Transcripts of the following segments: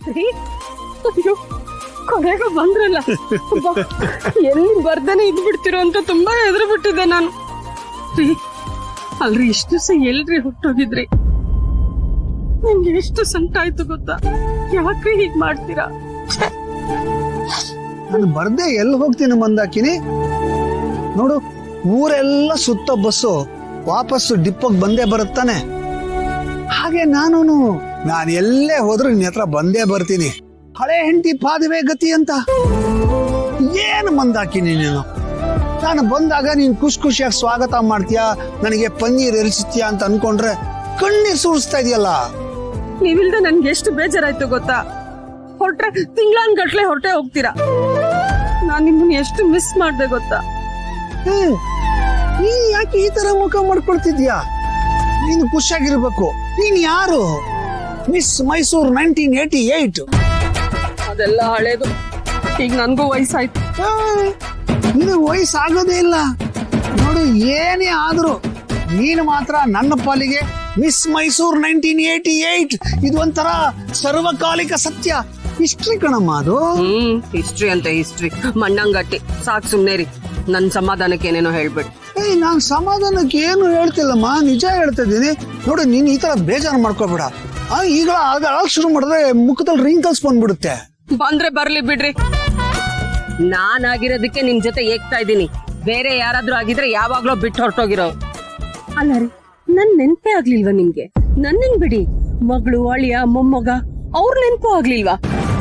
ಅಯ್ಯೋ ಕೊನೆಗೂ ಬಂದ್ರಲ್ಲ. ಎಲ್ಲಿ ಬರ್ದಾನೆ ಇದ್ ಬಿಡ್ತಿರೋ ಅಂತ ತುಂಬಾ ಹೆದ್ರು ಬಿಟ್ಟಿದ್ದೆ ನಾನು. ಅಲ್ರಿ ಇಷ್ಟು ದಿವಸ ಎಲ್ರಿ ಹುಟ್ಟೋಗಿದ್ರಿ? ನಿಮ್ಗೆ ಎಷ್ಟು ಸಂಕಟ ಆಯ್ತು ಗೊತ್ತಾ? ಯಾಕ್ರಿ ಹೀಗ್ ಮಾಡ್ತೀರಾ? ನಾನು ಬರ್ದೆ ಎಲ್ಲಿ ಹೋಗ್ತೀನಿ ಮಂದಾಕಿನಿ? ನೋಡು, ಊರೆಲ್ಲ ಸುತ್ತ ಬಸ್ಸು ವಾಪಸ್ಸು ಡಿಪ್ಪೋಗ್ ಬಂದೇ ಬರುತ್ತಾನೆ. ಹಾಗೆ ನಾನು ಎಲ್ಲೇ ಹೋದ್ರು ನಿನ್ನ ಹತ್ರ ಬಂದೇ ಬರ್ತೀನಿ. ಹಳೆ ಹೆಂಡತಿ ಪಾದವೇ ಗತಿ ಅಂತ ಏನು ಮಂದಾಕಿನಿ ನೀನು? ನಾನು ಬಂದಾಗ ನೀನ್ ಖುಷಿಯಾಗಿ ಸ್ವಾಗತ ಮಾಡ್ತೀಯಾ, ನನಗೆ ಪನ್ನೀರ್ ಎರಚಿತ್ಯಾ ಅಂತ ಅನ್ಕೊಂಡ್ರೆ ಕಣ್ಣೀರ್ ಸುರಿಸ್ತಾ ಇದೆಯಲ್ಲ. ನೀವಿಲ್ದೆ ನನ್ಗೆ ಎಷ್ಟು ಬೇಜಾರಾಯ್ತು ಗೊತ್ತಾ? ಹೊರಟ್ರೆ ತಿಂಗ್ಳಾನ್ಗಟ್ಲೆ ಹೊರಟೆ ಹೋಗ್ತೀರಾ. ನಾನ್ ನಿಮ್ಮನ್ನ ಎಷ್ಟು ಮಿಸ್ ಮಾಡ್ದೆ ಗೊತ್ತಾ? ನೀನ್ ಯಾಕೆ ಈ ತರ ಮುಖ ಮಾಡ್ಕೊಳ್ತಿದ್ಯಾ? ನೀನು ಖುಷಿಯಾಗಿರ್ಬೇಕು. ನೀನ್ ಯಾರು? ಮಿಸ್ ಮೈಸೂರ್ 1988. ಅದೆಲ್ಲ ಹಳೇದು. ಈಗ ನನ್ಗೂ ವಯಸ್ಸಾಯ್ತು. ನೀನು ವಯಸ್ಸಾಗೋದೇ ಇಲ್ಲ. ನೋಡು, ಏನೇ ಆದ್ರೂ ನೀನು ಮಾತ್ರ ನನ್ನ ಪಾಲಿಗೆ ಮಿಸ್ ಮೈಸೂರ್ 1988. ಇದು ಒಂಥರ ಸರ್ವಕಾಲಿಕ ಸತ್ಯ. ಹಿಸ್ಟ್ರಿ ಕಣಮ್ಮ ಅದು. ಹಿಸ್ಟ್ರಿ ಅಂತ ಹಿಸ್ಟ್ರಿ ಮಣ್ಣಂಗಟ್ಟಿ. ಸಾಕ್ ಸುಮ್ನೇರಿ, ನನ್ ಸಮಾಧಾನಕ್ಕೆ ಏನೇನೋ ಹೇಳ್ಬಿಟ್ಟು. ನಾನ್ ಸಮಾಧಾನಕ್ಕೆ ಏನು ಹೇಳ್ತಿಲ್ಲಮ್ಮ, ನಿಜ ಹೇಳ್ತಾ ಇದ್ದೀನಿ. ನೋಡು, ನೀನ್ ಈ ತರ ಬೇಜಾರು ಮಾಡ್ಕೋಬೇಡ. ಈಗ ಅಳಕ್ ಶುರು ಮಾಡಿದ್ರೆ ಮುಖದಲ್ಲಿ ರಿಂಕಲ್ಸ್ ಬಂದ್ಬಿಡುತ್ತೆ. ಬಂದ್ರೆ ಬರ್ಲಿ ಬಿಡ್ರಿ. ನಾನಾಗಿರೋದಕ್ಕೆ ನಿಮ್ ಜೊತೆ ಏಗ್ತಾ ಇದ್ದೀನಿ. ಬೇರೆ ಯಾರಾದ್ರೂ ಆಗಿದ್ರೆ ಯಾವಾಗ್ಲೋ ಬಿಟ್ಟು ಹೊರಟೋಗಿರೋ. ಅಲ್ಲ ರೀ, ನನ್ ನೆನ್ಪೇ ಆಗ್ಲಿಲ್ವಾ ನಿಮ್ಗೆ? ನನ್ನನ್ ಬಿಡಿ, ಮಗಳು ಅಳಿಯ ಮೊಮ್ಮಗ ಅವ್ರ ನೆನ್ಪು ಆಗ್ಲಿಲ್ವಾ?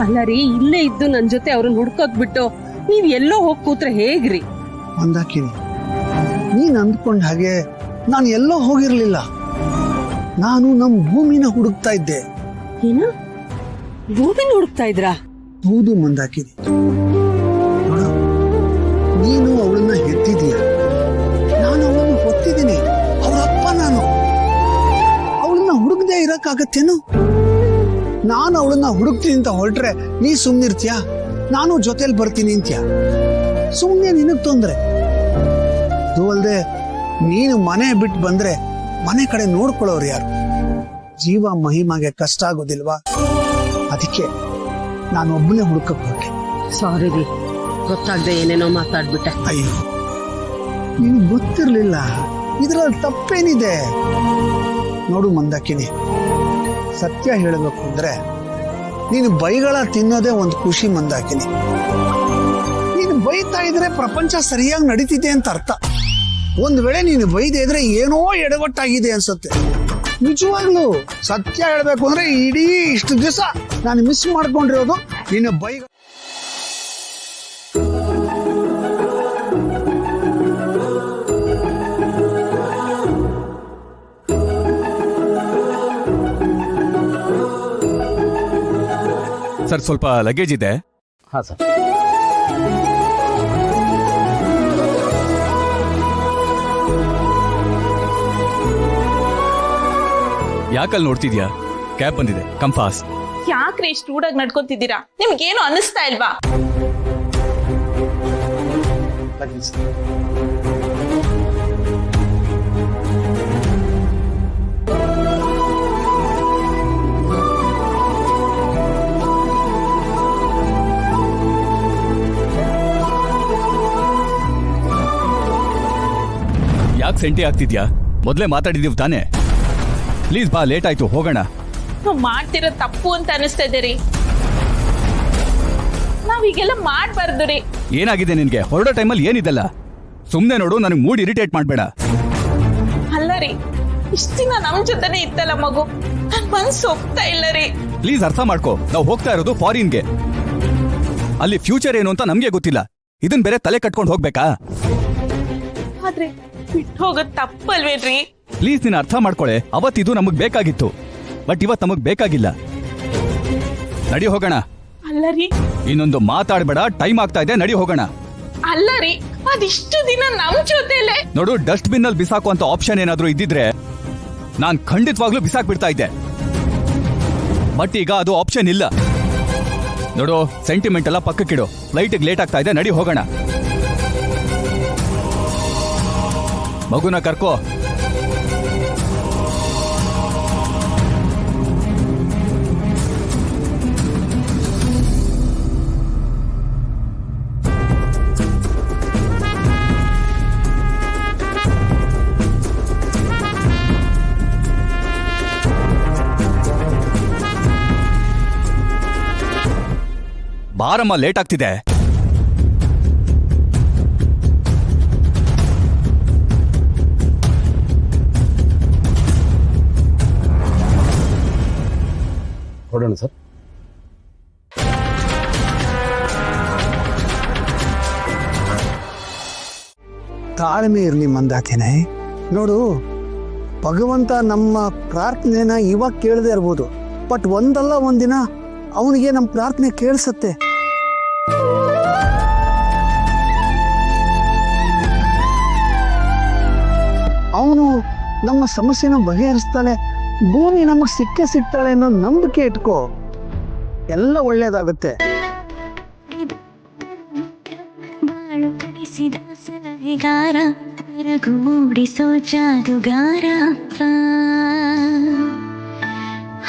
ಅಲ್ಲ ರೀ, ಇಲ್ಲೇ ಇದ್ದು ನನ್ ಜೊತೆ ಅವ್ರನ್ನ ಹುಡ್ಕೋದ್ ಬಿಟ್ಟು ನೀವ್ ಎಲ್ಲೋ ಹೋಗ್ ಕೂತ್ರೆ ಹೇಗ್ರಿ? ಮಂದಾಕಿನಿ, ನೀನ್ ಅಂದ್ಕೊಂಡ ಹಾಗೆ ನಾನು ಎಲ್ಲೋ ಹೋಗಿರ್ಲಿಲ್ಲ. ನಾನು ನಮ್ ಭೂಮಿನ ಹುಡುಕ್ತಾ ಇದ್ದೆ. ಏನ ಭೂಮಿನ ಹುಡುಕ್ತಾ ಇದ್ರಾ? ಹೌದು ಮಂದಾಕಿನಿ. ನೋಡು, ನೀನು ಅವಳನ್ನ ಹೆತ್ತಿದೀಯ, ನಾನು ಅವಳನ್ನ ಹೊತ್ತಿದ್ದೀನಿ. ಅವಳಪ್ಪ ನಾನು. ಅವಳನ್ನ ಹುಡುಗದೆ ಇರಕ್ಕಾಗತ್ತೇನು? ನಾನು ಅವಳನ್ನ ಹುಡುಕ್ತೀನಿ ಅಂತ ಹೊರಟ್ರೆ ನೀ ಸುಮ್ನಿರ್ತೀಯ? ನಾನು ಜೊತೆಲಿ ಬರ್ತೀನಿ ಅಂತ್ಯ? ಸುಮ್ನೆ ನಿನಗ್ ತೊಂದ್ರೆ. ಅದು ಅಲ್ದೆ ನೀನು ಮನೆ ಬಿಟ್ಟು ಬಂದ್ರೆ ಮನೆ ಕಡೆ ನೋಡ್ಕೊಳ್ಳೋರು ಯಾರು? ಜೀವ ಮಹಿಮಾಗೆ ಕಷ್ಟ ಆಗೋದಿಲ್ವಾ? ಅದಕ್ಕೆ ನಾನು ಒಬ್ಬನೇ ಹುಡುಕಕ್ ಹೊರಟೆ. ಸಾರಿ ರೀ, ಗೊತ್ತಾಗ್ದೆ ಏನೇನೋ ಮಾತಾಡ್ಬಿಟ್ಟೆ. ಅಯ್ಯೋ, ನಿನ್ ಗೊತ್ತಿರ್ಲಿಲ್ಲ. ಇದ್ರಲ್ಲಿ ತಪ್ಪೇನಿದೆ? ನೋಡು ಮಂದಾಕಿನಿ, ಸತ್ಯ ಹೇಳಬೇಕು ಅಂದ್ರೆ ನೀನು ಬೈಗಳ ತಿನ್ನೋದೇ ಒಂದು ಖುಷಿ ಮಂದಾಕಿನಿ. ನೀನು ಬೈತಾ ಇದ್ರೆ ಪ್ರಪಂಚ ಸರಿಯಾಗಿ ನಡೀತಿದೆ ಅಂತ ಅರ್ಥ. ಒಂದ್ ವೇಳೆ ನೀನು ಬೈದೇ ಇದ್ರೆ ಏನೋ ಎಡವಟ್ಟಾಗಿದೆ ಅನ್ಸುತ್ತೆ. ನಿಜವಾಗ್ಲು ಸತ್ಯ ಹೇಳ್ಬೇಕು ಅಂದ್ರೆ ಇಡೀ ಇಷ್ಟು ದಿವಸ ನಾನು ಮಿಸ್ ಮಾಡ್ಕೊಂಡಿರೋದು ನಿನ್ನ ಬೈಗ. ಸರ್, ಸ್ವಲ್ಪ ಲಗೇಜ್ ಇದೆ. ಹಾ ಸರ್. ಯಾಕಲ್ಲಿ ನೋಡ್ತಿದ್ಯಾ? ಕ್ಯಾಬ್ ಬಂದಿದೆ, ಕಮ್ ಫಾಸ್ಟ್. ಯಾಕ್ರಿ ಇಷ್ಟು ರೂಢಾಗಿ ನಡ್ಕೊಂತಿದ್ದೀರಾ? ನಿಮ್ಗೇನು ಅನ್ನಿಸ್ತಾ ಇಲ್ವಾ? ಯಾಕೆ ಸೆಂಟಿ ಆಗ್ತಿದ್ಯಾ? ಮೊದಲೇ ಮಾತಾಡಿದೀವಿ ತಾನೇ. ಪ್ಲೀಸ್ ಬಾ, ಲೇಟ್ ಆಯ್ತು, ಹೋಗೋಣ. ನಾವ್ ಮಾಡ್ತಿರೋ ತಪ್ಪು ಅಂತ ಅನಿಸ್ತಾ ಇದ್ದೀರಿ. ನಾವೀಗೆಲ್ಲ ಮಾಡ್ಬಾರ್ದು ರೀ. ಏನಾಗಿದೆ ನಿನ್ಗೆ? ಹೊರಡೋ ಟೈಮಲ್ಲಿ ಏನಿದೆಲ್ಲ? ಸುಮ್ನೆ ನೋಡು, ನನಗೆ ಮೂಡ್ ಇರಿಟೇಟ್ ಮಾಡ್ಬೇಡ. ಅಲ್ಲ ರೀ, ಇಷ್ಟ ದಿನ ನಮ್ ಜೊತೆನೆ ಇತ್ತಲ್ಲ ಮಗು, ನನ್ ಮನ್ಸು ಹೋಗ್ತಾ ಇಲ್ಲ ರೀ. ಪ್ಲೀಸ್ ಅರ್ಥ ಮಾಡ್ಕೋ, ನಾವು ಹೋಗ್ತಾ ಇರೋದು ಫಾರಿನ್ಗೆ. ಅಲ್ಲಿ ಫ್ಯೂಚರ್ ಏನು ಅಂತ ನಮ್ಗೆ ಗೊತ್ತಿಲ್ಲ. ಇದನ್ ಬೇರೆ ತಲೆ ಕಟ್ಕೊಂಡು ಹೋಗ್ಬೇಕಾ? ಆದ್ರೆ ಬಿಟ್ಟು ಹೋಗೋದ್ ತಪ್ಪಲ್ವೇನ್ರಿ? ಪ್ಲೀಸ್ ನೀನು ಅರ್ಥ ಮಾಡ್ಕೊಳೆ. ಅವತ್ತಿದು ನಮಗ್ ಬೇಕಾಗಿತ್ತು, ಬಟ್ ಇವತ್ ನಮಗ್ ಬೇಕಾಗಿಲ್ಲ. ನಡಿ ಹೋಗೋಣ. ಅಲ್ಲ ರೀ, ಇನ್ನೊಂದು ಮಾತಾಡ್ಬೇಡ, ಟೈಮ್ ಆಗ್ತಾ ಇದೆ, ನಡಿ ಹೋಗೋಣ. ಅಲ್ಲ ರೀ, ಅದಿಷ್ಟು ದಿನ ನಮ್ ಜೊತೆಲೆ. ನೋಡು, ಡಸ್ಟ್ ಬಿನ್ ಅಲ್ಲಿ ಬಿಸಾಕುವಂತ ಆಪ್ಷನ್ ಏನಾದ್ರೂ ಇದ್ದಿದ್ರೆ ನಾನ್ ಖಂಡಿತವಾಗ್ಲೂ ಬಿಸಾಕ್ ಬಿಡ್ತಾ ಇದ್ದೆ. ಬಟ್ ಈಗ ಅದು ಆಪ್ಷನ್ ಇಲ್ಲ. ನೋಡು, ಸೆಂಟಿಮೆಂಟ್ ಎಲ್ಲ ಪಕ್ಕಕ್ಕಿಡು. ಫ್ಲೈಟ್ಗೆ ಲೇಟ್ ಆಗ್ತಾ ಇದೆ, ನಡಿ ಹೋಗೋಣ. ಮಗುನ ಕರ್ಕೋ. ಬಾರಮ್ಮ, ಲೇಟ್ ಆಗ್ತಿದೆ. ಹೊರಡೋಣ ಸರ್. ತಾಳ್ಮೆ ಇರಲಿ ಮಂದಾಕಿನೇ. ನೋಡು, ಭಗವಂತ ನಮ್ಮ ಪ್ರಾರ್ಥನೆನ ಇವಾಗ ಕೇಳದೆ ಇರ್ಬೋದು, ಬಟ್ ಒಂದಲ್ಲ ಒಂದಿನ ಅವನಿಗೆ ನಮ್ಮ ಪ್ರಾರ್ಥನೆ ಕೇಳಿಸತ್ತೆ. ಅವನು ನಮ್ಮ ಸಮಸ್ಯೆನ ಬಗೆಹರಿಸ್ತಾನೆ, ಭೂಮಿ ನಮಗೆ ಸಿಕ್ಕೇ ಸಿಗ್ತಾಳೆ ಅನ್ನೋ ನಂಬಿಕೆ ಇಟ್ಕೋ, ಎಲ್ಲ ಒಳ್ಳೇದಾಗುತ್ತೆ. ಸಲಹೆಗಾರ ರಘು ಮೂಡಿಸೋ ಜಾದುಗಾರ,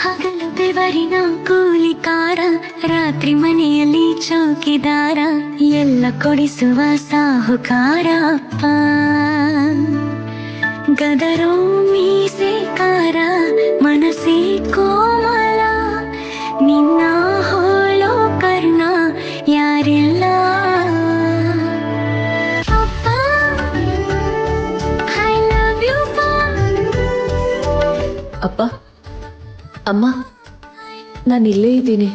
ಹಗಲು ಬೆವರಿನ ಕೂಲಿಕಾರ, ರಾತ್ರಿ ಮನೆಯಲ್ಲಿ ಚೌಕಿದಾರ, ಎಲ್ಲ ಕೊಡಿಸುವ ಸಾಹುಕಾರ ಅಪ್ಪ. ಗದರೋ ಮೀಸೆಕಾರ, ಮನಸ್ಸೇ ಕೋಮಲ, ನಿನ್ನ ಹೋಲೋ ಕರ್ಣ ಯಾರಿಲ್ಲ. ಅಪ್ಪ, ಅಮ್ಮ, ನಾನು ಇಲ್ಲೇ ಇದ್ದೀನಿ.